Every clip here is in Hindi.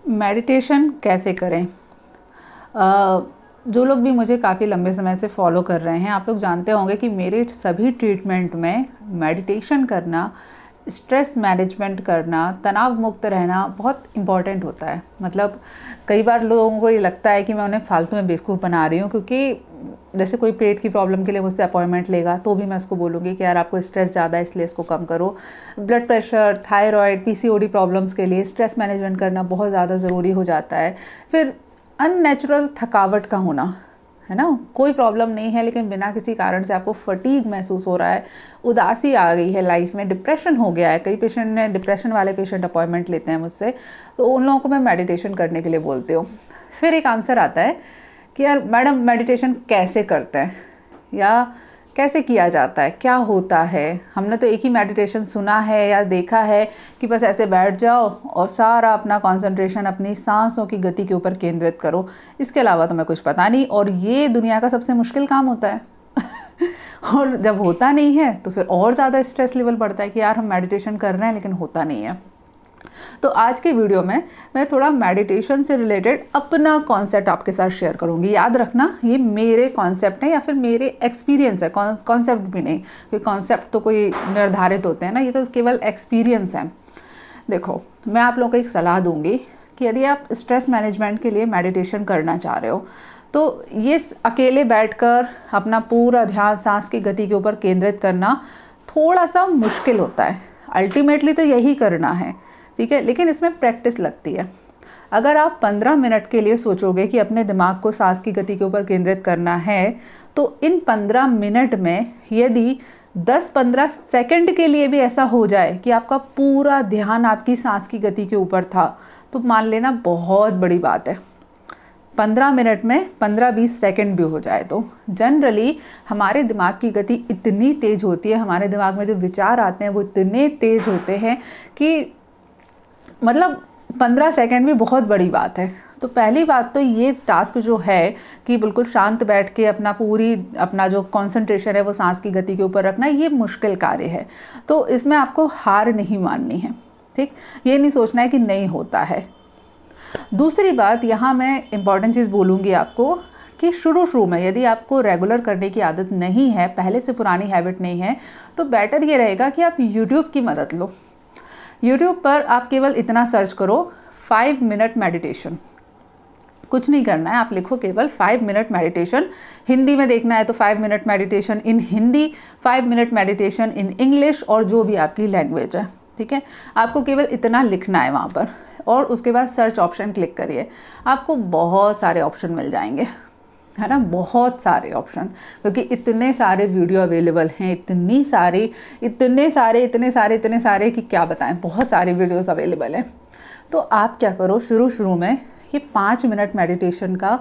मेडिटेशन कैसे करें? जो लोग भी मुझे काफ़ी लंबे समय से फॉलो कर रहे हैं, आप लोग जानते होंगे कि मेरे सभी ट्रीटमेंट में मेडिटेशन करना, स्ट्रेस मैनेजमेंट करना, तनाव मुक्त रहना बहुत इम्पॉर्टेंट होता है। मतलब कई बार लोगों को ये लगता है कि मैं उन्हें फालतू में बेवकूफ़ बना रही हूँ, क्योंकि जैसे कोई पेट की प्रॉब्लम के लिए मुझसे अपॉइंटमेंट लेगा तो भी मैं उसको बोलूँगी कि यार आपको स्ट्रेस ज़्यादा है इसलिए इसको कम करो। Blood pressure, thyroid, PCOD problems के लिए स्ट्रेस मैनेजमेंट करना बहुत ज़्यादा ज़रूरी हो जाता है। फिर अननेचुरल थकावट का होना, है ना, कोई प्रॉब्लम नहीं है लेकिन बिना किसी कारण से आपको फटीग महसूस हो रहा है, उदासी आ गई है लाइफ में, डिप्रेशन हो गया है। कई पेशेंट ने डिप्रेशन वाले पेशेंट अपॉइंटमेंट लेते हैं मुझसे, तो उन लोगों को मैं मेडिटेशन करने के लिए बोलती हूँ। फिर एक आंसर आता है कि यार मैडम मेडिटेशन कैसे करते हैं या कैसे किया जाता है, क्या होता है? हमने तो एक ही मेडिटेशन सुना है या देखा है कि बस ऐसे बैठ जाओ और सारा अपना कंसंट्रेशन अपनी सांसों की गति के ऊपर केंद्रित करो, इसके अलावा तो मैं कुछ पता नहीं। और ये दुनिया का सबसे मुश्किल काम होता है और जब होता नहीं है तो फिर और ज़्यादा स्ट्रेस लेवल बढ़ता है कि यार हम मेडिटेशन कर रहे हैं लेकिन होता नहीं है। तो आज के वीडियो में मैं थोड़ा मेडिटेशन से रिलेटेड अपना कॉन्सेप्ट आपके साथ शेयर करूंगी। याद रखना ये मेरे कॉन्सेप्ट हैं या फिर मेरे एक्सपीरियंस है, कॉन्सेप्ट भी नहीं, क्योंकि कॉन्सेप्ट तो कोई निर्धारित होते हैं ना, ये तो केवल एक्सपीरियंस है। देखो, मैं आप लोगों को एक सलाह दूंगी कि यदि आप स्ट्रेस मैनेजमेंट के लिए मेडिटेशन करना चाह रहे हो तो ये अकेले बैठकर अपना पूरा ध्यान सांस की गति के ऊपर केंद्रित करना थोड़ा सा मुश्किल होता है। अल्टीमेटली तो यही करना है, ठीक है, लेकिन इसमें प्रैक्टिस लगती है। अगर आप 15 मिनट के लिए सोचोगे कि अपने दिमाग को सांस की गति के ऊपर केंद्रित करना है, तो इन 15 मिनट में यदि 10-15 सेकंड के लिए भी ऐसा हो जाए कि आपका पूरा ध्यान आपकी सांस की गति के ऊपर था, तो मान लेना बहुत बड़ी बात है। 15 मिनट में 15-20 सेकंड भी हो जाए तो जनरली हमारे दिमाग की गति इतनी तेज़ होती है, हमारे दिमाग में जो विचार आते हैं वो इतने तेज़ होते हैं कि मतलब 15 सेकंड भी बहुत बड़ी बात है। तो पहली बात तो ये टास्क जो है कि बिल्कुल शांत बैठ के अपना जो कंसंट्रेशन है वो सांस की गति के ऊपर रखना, ये मुश्किल कार्य है। तो इसमें आपको हार नहीं माननी है, ठीक, ये नहीं सोचना है कि नहीं होता है। दूसरी बात, यहाँ मैं इम्पॉर्टेंट चीज़ बोलूँगी आपको कि शुरू में यदि आपको रेगुलर करने की आदत नहीं है, पहले से पुरानी हैबिट नहीं है, तो बेटर ये रहेगा कि आप यूट्यूब की मदद लो। यूट्यूब पर आप केवल इतना सर्च करो 5 मिनट मेडिटेशन, कुछ नहीं करना है, आप लिखो केवल 5 मिनट मेडिटेशन। हिंदी में देखना है तो 5 minute meditation in Hindi, 5 minute meditation in English, और जो भी आपकी लैंग्वेज है, ठीक है। आपको केवल इतना लिखना है वहाँ पर और उसके बाद सर्च ऑप्शन क्लिक करिए। आपको बहुत सारे ऑप्शन मिल जाएंगे, है ना, बहुत सारे ऑप्शन, क्योंकि इतने सारे वीडियो अवेलेबल हैं, इतने सारे कि क्या बताएं, बहुत सारे वीडियोस अवेलेबल हैं। तो आप क्या करो, शुरू में ये 5 मिनट मेडिटेशन का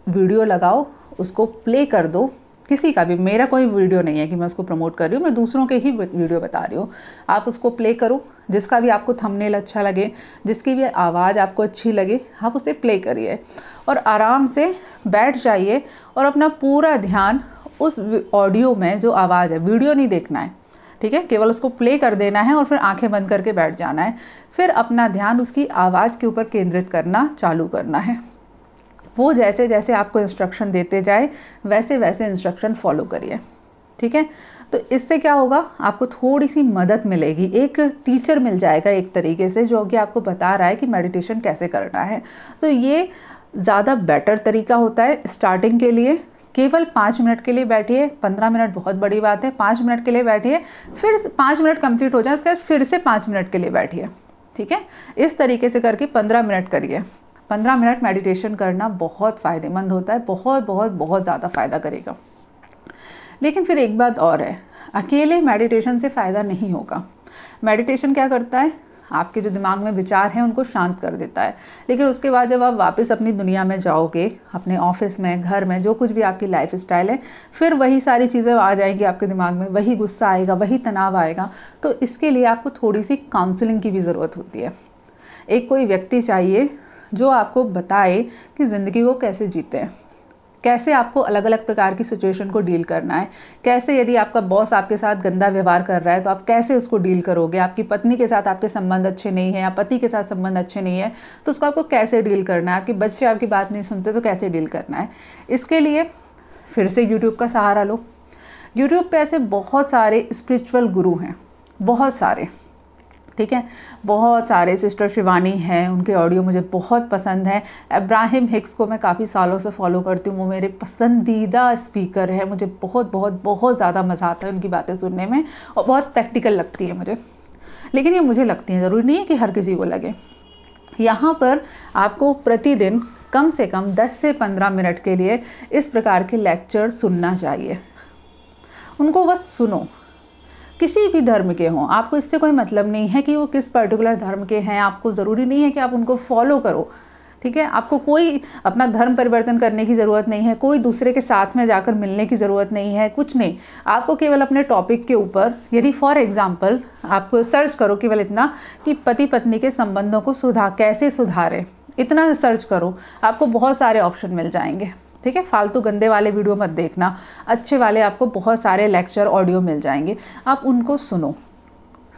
वीडियो लगाओ, उसको प्ले कर दो, किसी का भी, मेरा कोई वीडियो नहीं है कि मैं उसको प्रमोट कर रही हूँ, मैं दूसरों के ही वीडियो बता रही हूँ। आप उसको प्ले करो, जिसका भी आपको थंबनेल अच्छा लगे, जिसकी भी आवाज़ आपको अच्छी लगे, आप उसे प्ले करिए और आराम से बैठ जाइए और अपना पूरा ध्यान उस ऑडियो में जो आवाज़ है, वीडियो नहीं देखना है, ठीक है, केवल उसको प्ले कर देना है और फिर आंखें बंद करके बैठ जाना है। फिर अपना ध्यान उसकी आवाज़ के ऊपर केंद्रित करना चालू करना है। वो जैसे जैसे आपको इंस्ट्रक्शन देते जाए वैसे वैसे इंस्ट्रक्शन फॉलो करिए, ठीक है। तो इससे क्या होगा, आपको थोड़ी सी मदद मिलेगी, एक टीचर मिल जाएगा एक तरीके से, जो कि आपको बता रहा है कि मेडिटेशन कैसे करना है। तो ये ज़्यादा बेटर तरीका होता है स्टार्टिंग के लिए। केवल 5 मिनट के लिए बैठिए, 15 मिनट बहुत बड़ी बात है, 5 मिनट के लिए बैठिए, फिर 5 मिनट कंप्लीट हो जाए उसके बाद फिर से 5 मिनट के लिए बैठिए, ठीक है। इस तरीके से करके 15 मिनट करिए। 15 मिनट मेडिटेशन करना बहुत फ़ायदेमंद होता है, बहुत ज़्यादा फ़ायदा करेगा। लेकिन फिर एक बात और है, अकेले मेडिटेशन से फ़ायदा नहीं होगा। मेडिटेशन क्या करता है, आपके जो दिमाग में विचार हैं उनको शांत कर देता है, लेकिन उसके बाद जब आप वापस अपनी दुनिया में जाओगे, अपने ऑफिस में, घर में, जो कुछ भी आपकी लाइफ स्टाइल है, फिर वही सारी चीज़ें आ जाएंगी आपके दिमाग में, वही गुस्सा आएगा, वही तनाव आएगा। तो इसके लिए आपको थोड़ी सी काउंसलिंग की भी ज़रूरत होती है। एक कोई व्यक्ति चाहिए जो आपको बताए कि ज़िंदगी को कैसे जीते हैं, कैसे आपको अलग अलग प्रकार की सिचुएशन को डील करना है, कैसे यदि आपका बॉस आपके साथ गंदा व्यवहार कर रहा है तो आप कैसे उसको डील करोगे, आपकी पत्नी के साथ आपके संबंध अच्छे नहीं है या पति के साथ संबंध अच्छे नहीं है तो उसको आपको कैसे डील करना है, आपके बच्चे आपकी बात नहीं सुनते तो कैसे डील करना है। इसके लिए फिर से यूट्यूब का सहारा लो। यूट्यूब पे ऐसे बहुत सारे स्पिरिचुअल गुरु हैं, बहुत सारे, ठीक है, बहुत सारे। सिस्टर शिवानी हैं, उनके ऑडियो मुझे बहुत पसंद है। अब्राहम हिक्स को मैं काफ़ी सालों से फॉलो करती हूँ, वो मेरे पसंदीदा स्पीकर है। मुझे बहुत बहुत बहुत ज़्यादा मज़ा आता है उनकी बातें सुनने में और बहुत प्रैक्टिकल लगती है मुझे, लेकिन ये मुझे लगती है, ज़रूरी नहीं है कि हर किसी को लगे। यहाँ पर आपको प्रतिदिन कम से कम 10 से 15 मिनट के लिए इस प्रकार के लेक्चर सुनना चाहिए। उनको बस सुनो, किसी भी धर्म के हों, आपको इससे कोई मतलब नहीं है कि वो किस पर्टिकुलर धर्म के हैं, आपको ज़रूरी नहीं है कि आप उनको फॉलो करो, ठीक है। आपको कोई अपना धर्म परिवर्तन करने की ज़रूरत नहीं है, कोई दूसरे के साथ में जाकर मिलने की ज़रूरत नहीं है, कुछ नहीं। आपको केवल अपने टॉपिक के ऊपर, यदि फॉर एग्ज़ाम्पल आप सर्च करो केवल इतना कि पति पत्नी के संबंधों को कैसे सुधारें, इतना सर्च करो, आपको बहुत सारे ऑप्शन मिल जाएंगे, ठीक है। फालतू गंदे वाले वीडियो मत देखना, अच्छे वाले आपको बहुत सारे लेक्चर ऑडियो मिल जाएंगे, आप उनको सुनो।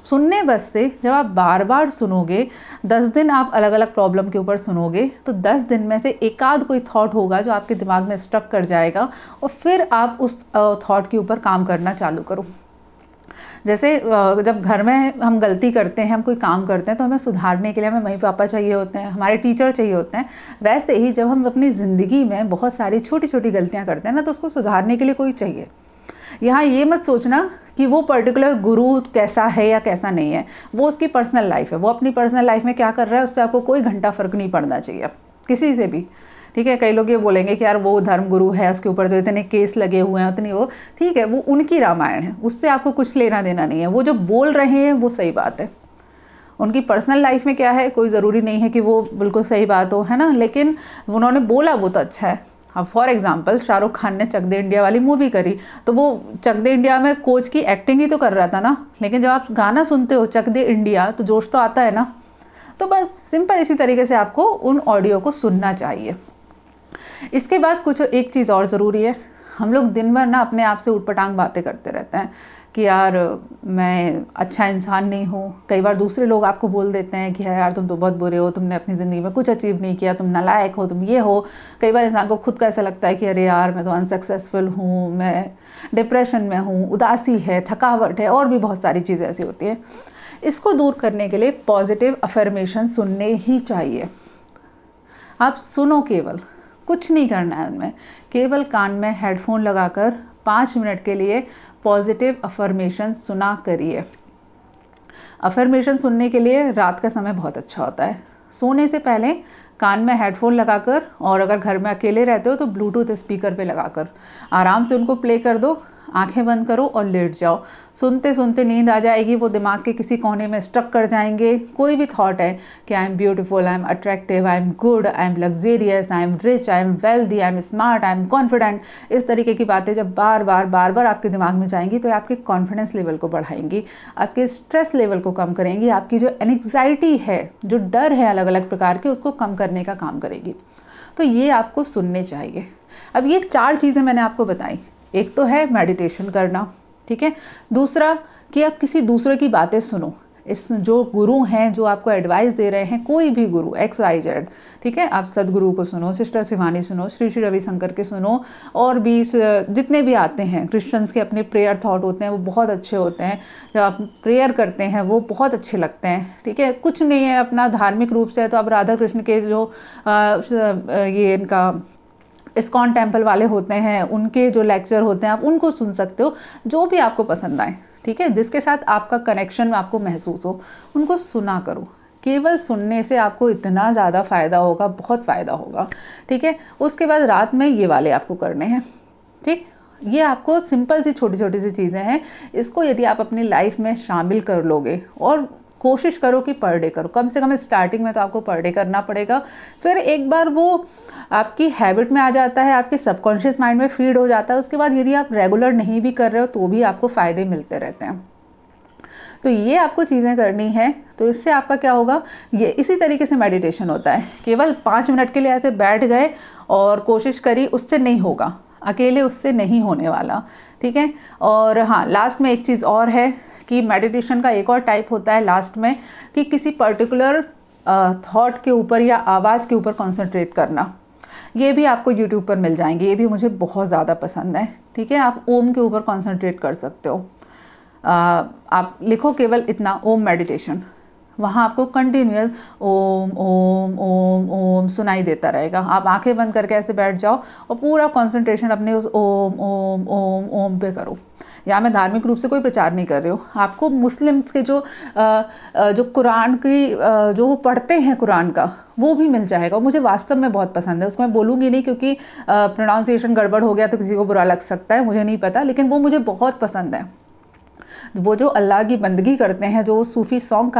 सुनने बस से जब आप बार बार सुनोगे, 10 दिन आप अलग अलग प्रॉब्लम के ऊपर सुनोगे तो 10 दिन में से एक आध कोई थॉट होगा जो आपके दिमाग में स्टक कर जाएगा और फिर आप उस थॉट के ऊपर काम करना चालू करो। जैसे जब घर में हम गलती करते हैं, हम कोई काम करते हैं तो हमें सुधारने के लिए हमें मम्मी पापा चाहिए होते हैं, हमारे टीचर चाहिए होते हैं। वैसे ही जब हम अपनी ज़िंदगी में बहुत सारी छोटी छोटी गलतियां करते हैं ना, तो उसको सुधारने के लिए कोई चाहिए। यहाँ ये मत सोचना कि वो पर्टिकुलर गुरु कैसा है या कैसा नहीं है, वो उसकी पर्सनल लाइफ है, वो अपनी पर्सनल लाइफ में क्या कर रहा है उससे आपको कोई घंटा फ़र्क नहीं पड़ना चाहिए किसी से भी, ठीक है। कई लोग ये बोलेंगे कि यार वो धर्म गुरु है, उसके ऊपर तो इतने केस लगे हुए हैं, उतनी वो, ठीक है, वो उनकी रामायण है, उससे आपको कुछ लेना देना नहीं है। वो जो बोल रहे हैं वो सही बात है, उनकी पर्सनल लाइफ में क्या है कोई ज़रूरी नहीं है कि वो बिल्कुल सही बात हो, है ना, लेकिन उन्होंने बोला वो तो अच्छा है। अब फॉर एग्जांपल शाहरुख खान ने चक दे इंडिया वाली मूवी करी, तो वो चक दे इंडिया में कोच की एक्टिंग ही तो कर रहा था ना, लेकिन जब आप गाना सुनते हो चक दे इंडिया तो जोश तो आता है ना। तो बस सिंपल इसी तरीके से आपको उन ऑडियो को सुनना चाहिए। इसके बाद कुछ एक चीज़ और ज़रूरी है, हम लोग दिन भर ना अपने आप से उटपटांग बातें करते रहते हैं कि यार मैं अच्छा इंसान नहीं हूँ। कई बार दूसरे लोग आपको बोल देते हैं कि यार तुम तो बहुत बुरे हो, तुमने अपनी ज़िंदगी में कुछ अचीव नहीं किया, तुम नालायक हो, तुम ये हो। कई बार इंसान को खुद का ऐसा लगता है कि अरे यार मैं तो अनसक्सेसफुल हूँ, मैं डिप्रेशन में हूँ, उदासी है, थकावट है, और भी बहुत सारी चीज़ें ऐसी होती हैं। इसको दूर करने के लिए पॉजिटिव अफर्मेशन सुनने ही चाहिए। आप सुनो, केवल कुछ नहीं करना है उनमें, केवल कान में हेडफोन लगाकर 5 मिनट के लिए पॉजिटिव अफर्मेशन सुना करिए। अफर्मेशन सुनने के लिए रात का समय बहुत अच्छा होता है। सोने से पहले कान में हेडफोन लगाकर, और अगर घर में अकेले रहते हो तो ब्लूटूथ स्पीकर पे लगाकर आराम से उनको प्ले कर दो, आंखें बंद करो और लेट जाओ। सुनते सुनते नींद आ जाएगी, वो दिमाग के किसी कोने में स्टक कर जाएंगे। कोई भी थॉट है कि I am beautiful, I am attractive, I am good, I am luxurious, I am rich, I am wealthy, I am smart, I am confident, इस तरीके की बातें जब बार बार आपके दिमाग में जाएंगी तो आपके कॉन्फिडेंस लेवल को बढ़ाएंगी, आपके स्ट्रेस लेवल को कम करेंगी, आपकी जो एंग्जाइटी है, जो डर है अलग अलग प्रकार के, उसको कम करने का काम करेगी। तो ये आपको सुनने चाहिए। अब ये 4 चीज़ें मैंने आपको बताई। एक तो है मेडिटेशन करना, ठीक है। दूसरा कि आप किसी दूसरे की बातें सुनो। इस जो गुरु हैं जो आपको एडवाइस दे रहे हैं, कोई भी गुरु XYZ, ठीक है, आप सदगुरु को सुनो, सिस्टर शिवानी सुनो, श्री श्री रविशंकर के सुनो, और भी जितने भी आते हैं। क्रिश्चियंस के अपने प्रेयर थॉट होते हैं, वो बहुत अच्छे होते हैं। जब आप प्रेयर करते हैं वो बहुत अच्छे लगते हैं, ठीक है। कुछ नहीं है अपना धार्मिक रूप से, तो आप राधा कृष्ण के जो ये इनका इस्कॉन टेम्पल वाले होते हैं, उनके जो लेक्चर होते हैं आप उनको सुन सकते हो, जो भी आपको पसंद आए, ठीक है, जिसके साथ आपका कनेक्शन आपको महसूस हो, उनको सुना करो। केवल सुनने से आपको इतना ज़्यादा फ़ायदा होगा, बहुत फ़ायदा होगा, ठीक है। उसके बाद रात में ये वाले आपको करने हैं, ठीक। ये आपको सिंपल सी छोटी छोटी सी चीज़ें हैं, इसको यदि आप अपनी लाइफ में शामिल कर लोगे, और कोशिश करो कि पर डे करो, कम से कम स्टार्टिंग में तो आपको पर डे करना पड़ेगा। फिर एक बार वो आपकी हैबिट में आ जाता है, आपके सबकॉन्शियस माइंड में फीड हो जाता है। उसके बाद यदि आप रेगुलर नहीं भी कर रहे हो तो भी आपको फ़ायदे मिलते रहते हैं। तो ये आपको चीज़ें करनी है। तो इससे आपका क्या होगा, ये इसी तरीके से मेडिटेशन होता है। केवल 5 मिनट के लिए ऐसे बैठ गए और कोशिश करी, उससे नहीं होगा, अकेले उससे नहीं होने वाला, ठीक है। और हाँ, लास्ट में एक चीज़ और है कि मेडिटेशन का एक और टाइप होता है लास्ट में, कि किसी पर्टिकुलर थॉट के ऊपर या आवाज़ के ऊपर कंसंट्रेट करना। ये भी आपको यूट्यूब पर मिल जाएंगे, ये भी मुझे बहुत ज़्यादा पसंद है, ठीक है। आप ओम के ऊपर कंसंट्रेट कर सकते हो। आप लिखो केवल इतना, ओम मेडिटेशन, वहाँ आपको कंटिन्यूअस ओम ओम ओम ओम सुनाई देता रहेगा। आप आंखें बंद करके ऐसे बैठ जाओ और पूरा कंसंट्रेशन अपने उस ओम ओम ओम ओम पे करो। या मैं धार्मिक रूप से कोई प्रचार नहीं कर रही हूँ, आपको मुस्लिम्स के जो कुरान की जो पढ़ते हैं कुरान का, वो भी मिल जाएगा। मुझे वास्तव में बहुत पसंद है, उसको मैं बोलूँगी नहीं क्योंकि प्रोनाउंसिएशन गड़बड़ हो गया तो किसी को बुरा लग सकता है, मुझे नहीं पता, लेकिन वो मुझे बहुत पसंद है। वो जो अल्लाह की बंदगी करते हैं, जो सूफ़ी सॉन्ग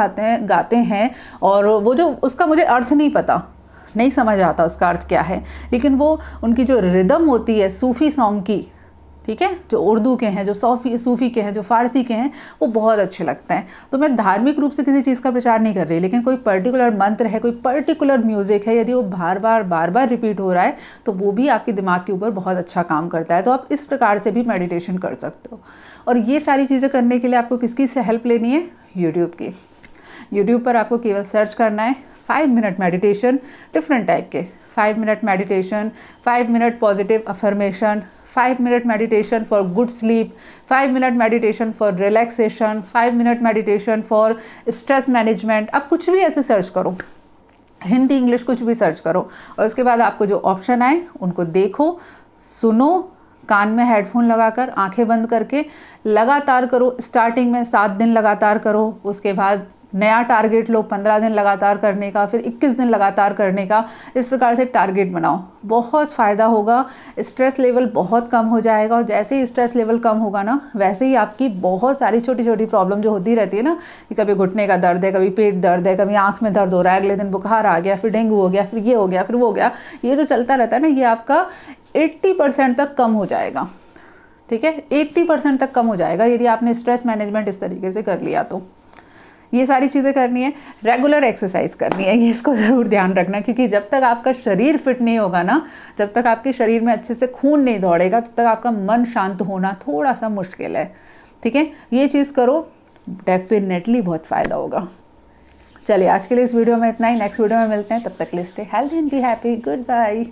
गाते हैं और वो जो उसका मुझे अर्थ नहीं पता, नहीं समझ आता उसका अर्थ क्या है, लेकिन वो उनकी जो रिदम होती है सूफ़ी सॉन्ग की, ठीक है, जो उर्दू के हैं, जो सूफ़ी के हैं, जो फ़ारसी के हैं, वो बहुत अच्छे लगते हैं। तो मैं धार्मिक रूप से किसी चीज़ का प्रचार नहीं कर रही, लेकिन कोई पर्टिकुलर मंत्र है, कोई पर्टिकुलर म्यूज़िक है, यदि वो बार बार रिपीट हो रहा है तो वो भी आपके दिमाग के ऊपर बहुत अच्छा काम करता है। तो आप इस प्रकार से भी मेडिटेशन कर सकते हो। और ये सारी चीज़ें करने के लिए आपको किसकी से हेल्प लेनी है? यूट्यूब की। यूट्यूब पर आपको केवल सर्च करना है 5 मिनट मेडिटेशन, डिफरेंट टाइप के 5 minute meditation, 5 minute positive affirmation, 5 minute meditation for good sleep, 5 minute meditation for relaxation, 5 minute meditation for stress management. आप कुछ भी ऐसे सर्च करो, हिंदी इंग्लिश कुछ भी सर्च करो, और उसके बाद आपको जो ऑप्शन आए उनको देखो, सुनो, कान में हेडफोन लगाकर, आंखें बंद करके लगातार करो। स्टार्टिंग में 7 दिन लगातार करो, उसके बाद नया टारगेट लो 15 दिन लगातार करने का, फिर 21 दिन लगातार करने का। इस प्रकार से टारगेट बनाओ, बहुत फ़ायदा होगा। स्ट्रेस लेवल बहुत कम हो जाएगा, और जैसे ही स्ट्रेस लेवल कम होगा ना, वैसे ही आपकी बहुत सारी छोटी छोटी प्रॉब्लम जो होती रहती है ना, कि कभी घुटने का दर्द है, कभी पेट दर्द है, कभी आँख में दर्द हो रहा है, अगले दिन बुखार आ गया, फिर डेंगू हो गया, फिर ये हो गया, फिर वो हो गया, ये जो चलता रहता है ना, ये आपका 80% तक कम हो जाएगा, ठीक है। 80% तक कम हो जाएगा यदि आपने स्ट्रेस मैनेजमेंट इस तरीके से कर लिया। तो ये सारी चीज़ें करनी है, रेगुलर एक्सरसाइज करनी है, ये इसको ज़रूर ध्यान रखना, क्योंकि जब तक आपका शरीर फिट नहीं होगा ना, जब तक आपके शरीर में अच्छे से खून नहीं दौड़ेगा, तब तक आपका मन शांत होना थोड़ा सा मुश्किल है, ठीक है। ये चीज़ करो, डेफिनेटली बहुत फ़ायदा होगा। चलिए, आज के लिए इस वीडियो में इतना ही। नेक्स्ट वीडियो में मिलते हैं, तब तक के लिए stay healthy and be happy. Good bye.